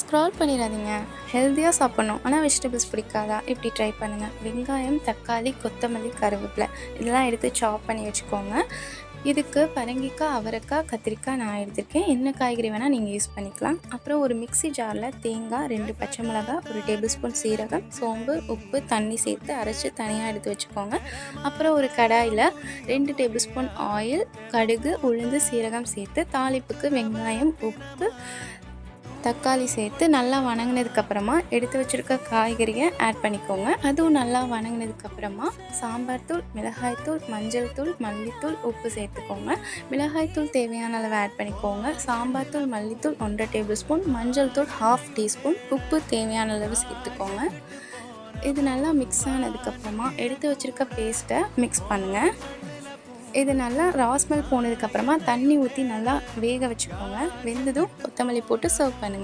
Scroll பண்ணிடாதீங்க. ஹெல்த்தியாக சாப்பிட்ணும், ஆனால் வெஜிடபிள்ஸ் பிடிக்காதா? இப்படி ட்ரை பண்ணுங்கள். வெங்காயம், தக்காளி, கொத்தமல்லி, கருவேப்பிலை இதெல்லாம் எடுத்து சாப் பண்ணி வச்சுக்கோங்க. இதுக்கு பரங்கிக்காய், அவரைக்காய், கத்திரிக்காய் நான் எடுத்திருக்கேன். என்ன காய்கறி வேணால் நீங்கள் யூஸ் பண்ணிக்கலாம். அப்புறம் ஒரு மிக்ஸி ஜாரில் தேங்காய், 2 பச்சை மிளகாய், 1 டேபிள் ஸ்பூன் சீரகம், சோம்பு, உப்பு, தண்ணி சேர்த்து அரைச்சி தனியாக எடுத்து வச்சுக்கோங்க. அப்புறம் ஒரு கடாயில் 2 டேபிள் ஸ்பூன் ஆயில், கடுகு, உளுந்து, சீரகம் சேர்த்து தாளிப்புக்கு வெங்காயம், உப்பு, தக்காளி சேர்த்து நல்லா வணங்கினதுக்கப்புறமா எடுத்து வச்சுருக்க காய்கறியை ஆட் பண்ணிக்கோங்க. அதுவும் நல்லா வணங்கினதுக்கப்புறமா சாம்பார் தூள், மிளகாய்த்தூள், மஞ்சள் தூள், மல்லித்தூள், உப்பு சேர்த்துக்கோங்க. மிளகாய்த்தூள் தேவையான அளவு ஆட் பண்ணிக்கோங்க. சாம்பார் தூள், மல்லித்தூள் 1 டேபிள் ஸ்பூன், மஞ்சள் தூள் 1/2 டீஸ்பூன், உப்பு தேவையான அளவு சேர்த்துக்கோங்க. இது நல்லா மிக்ஸ் ஆனதுக்கப்புறமா எடுத்து வச்சுருக்க பேஸ்ட்டை மிக்ஸ் பண்ணுங்கள். இது நல்லா ராஸ்மெல் போனதுக்கப்புறமா தண்ணி ஊற்றி நல்லா வேக வச்சுக்கோங்க. வெந்ததும் கொத்தமல்லி போட்டு சர்வ் பண்ணுங்கள்.